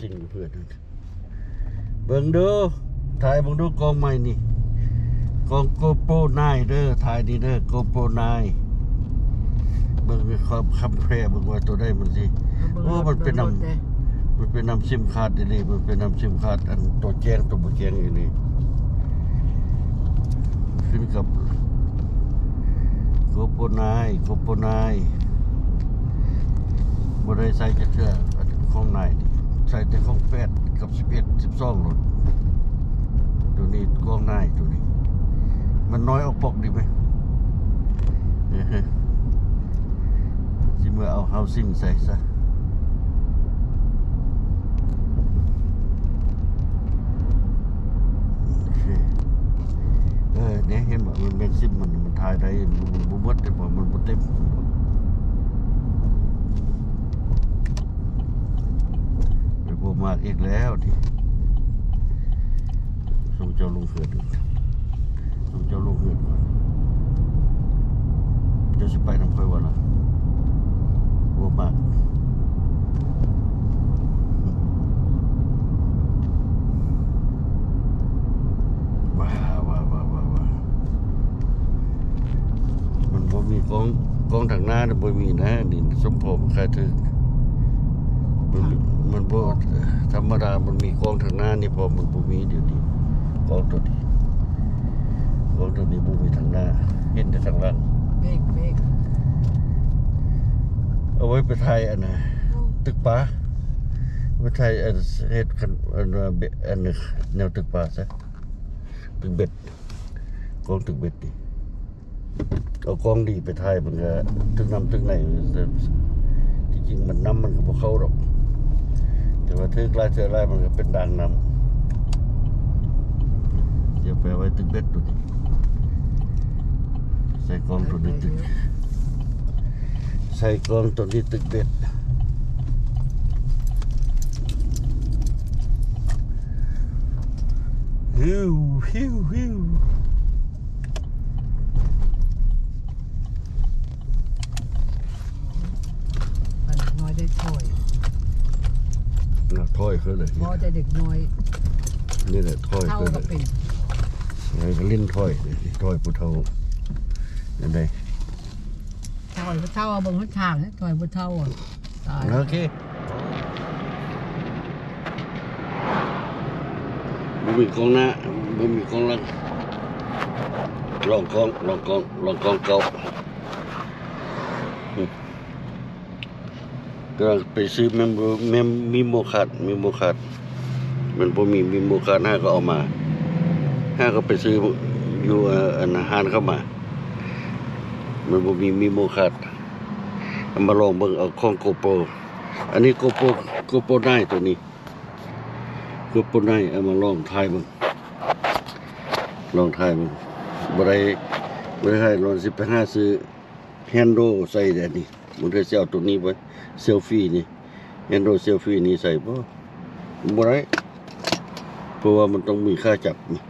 สิ่งเพื่อนเบิ่งดูถ่ายเบิ่งดูกองใหม่นี่กองโกโปรไนเด้อถ่ายดีเด้อโกโปรไนเบิ่งความคำแพร่เบิ่งว่าตัวได้มันสิโอ้มันเป็นน้ำซิมคาร์ดนี่มันเป็นน้ำซิมคาร์ดอันตัวแจ้งตัวบ่แจ้งอยู่นี่ขึ้นกับโกโปรไนบ่ได้ใส่จักเทื่อของในใส่แต่ของ8กับ11 12รถตัวนี้กองในตัวนี้มันน้อยออกปกดีไหมสิเมื่อเอาเฮาซิ่งใส่ซะเนี่ยเห็นว่ามันเป็นซิมมันถ่ายได้มันบ่หมดแต่ว่ามันบ่เต็มไปบ่มากอีกแล้วที่ส่งเจ้าลงเขื่อนก่อนจะสิไปนำค่อยว่าล่ะบ่มากว้ามันบ่มีกองทางหน้าบ่มีนะนี่สมพงษ์ค่าถึกมันบ่ธรรมดามันมีกองทางหน้านี่พอมันบ่มีเดี๋ยวนี้กองตัวนี้บ่มีทางหน้าเห็นแต่ทางหลังเบรกเอาไว้ไปไทยอันน่ะตึกป่าไปไทยอันเฮ็ดกันอันแนวตึกป่าซะตึกเบ็ดกองตึกเบ็ดดิเอากองดีไปไทยมันก็ตึกน้ำตึกไหนจริงๆมันน้ำมันก็บ่เข้าหรอกแต่ว่าตึกลายเจอลายมันก็เป็นด่างน้ำเดี๋ยวไปไว้ตึกเบ็ดดูดิใส่กองตัวนี้ตึกเบ็ดฮิวมันน้อยได้ถ้อยถ้อยเขาเลยพอจะเด็กน้อยนี่แหละถ้อยเท่าก็เป็นไงก็ลิ้นถ้อยผู้เฒ่าอันใดถ้อยผู้เท่าเอาเบิ่งทางนะถ้อยผู้เท่าตายโอเคบ่มีกองหน้าบ่มีกองหลังลองกองเก่าก็ไปซื้อมีโมคัดมันบ่มีโมคัดห้าก็เอามาห้าก็ไปซื้ออยู่อาหารเข้ามามันบ่มีโมคัดเอามาลองเบิ่งเอาของโกโปรอันนี้โกโปรได้ตัวนี้โกโปรได้เอามาลองถ่ายเบิ่งบ่ได้ให้ลองสิไปหาซื้อแฮนโดใส่แต่นี่มันได้สิเอาตัวนี้ไว้เซลฟี่นี่แฮนโดเซลฟี่นี่ใส่บ่ได้เพราะว่ามันต้องมีค่าจับนี่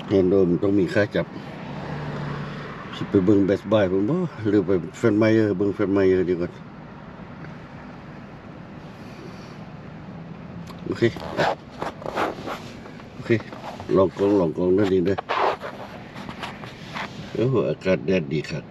แฮนโดมันต้องมีค่าจับสิไปเบิ่งเบสบายผมบ่หรือไปเฟนไมเออร์เบิ่งเฟนไมเออร์ดีกว่าโอเคลองกองนั่นดีเด้อโอ้อากาศแดดดีครับ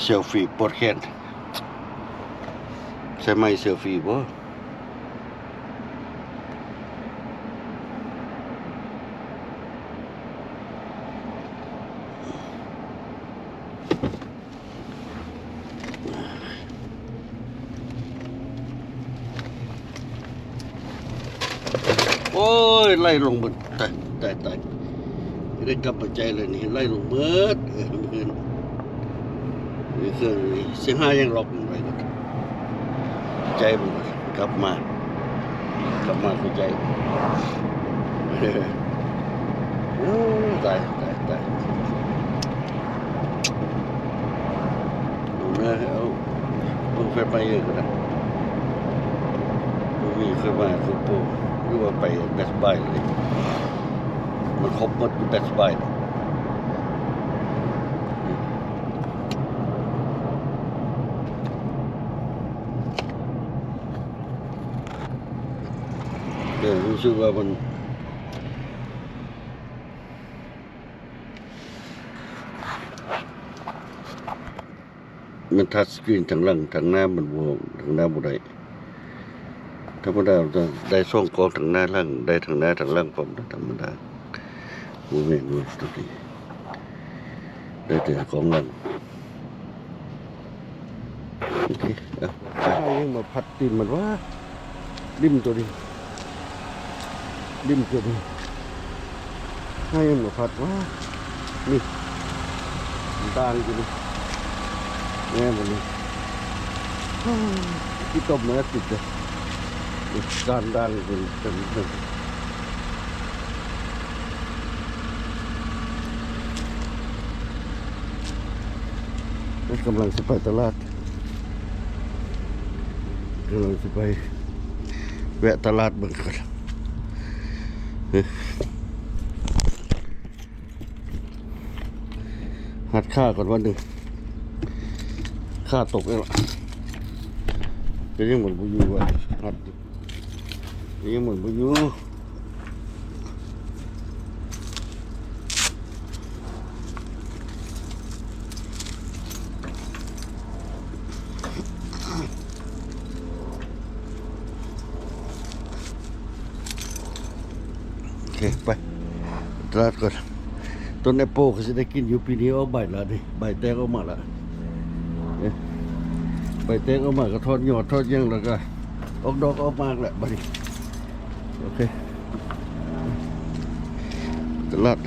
เซลฟี่ปวดแขนใช่ไหมเซลฟี่บ่โอ้ยไล่ลงหมดตายได้กลับมาใจเลยนี่ไล่ลงหมดเครื่องนี้เสียงห้ายังล็อกไว้ก่อนใจมันกลับมาคือใจโอ้ตายดูนะเอาเพิ่งไปเยอะกันนะมีเคยมาคือโป้ หรือว่าไปเบสบายเลยมันครบหมดอยู่เบสบายเดี๋ยวรู้สึกว่ามันทัชสกรีนทางหลังทางหน้ามันบวมทางหน้าบ่ได้ธรรมดาจะได้ส่งกองทางหน้าหลังได้ทางหน้าทางหลังผมธรรมดาบ่แม่นว่าตัวนี้ได้แต่ของหลังโอเคเอาไปยังมาพัดตีนมันว่าริมตัวนี้ริมตัวนี้ให้ยังมาพัดว่านี่ต่างอยู่นี่แง่มันนี่ที่ต้มเนื้อติดเลยด้านเป็นกำลังจะไปตลาดกำลังจะไปแวะตลาดเบิ่งก่อนหัดค่าก่อนวันหนึ่งค่าตกเองล่ะจะยังเหมือนบุยูว่ะหัดยังเหมือนบุยูโอเคไปตลาดก่อนต้นแอปเปิลเขาจะได้กินอยู่ปีนี้เอาใบละนี่ใบแตงออกมาละใบแตงออกมาก็ทอดยอดทอดยังแล้วก็ออกดอกออกมากแหละบัดนี้โอเคตลาด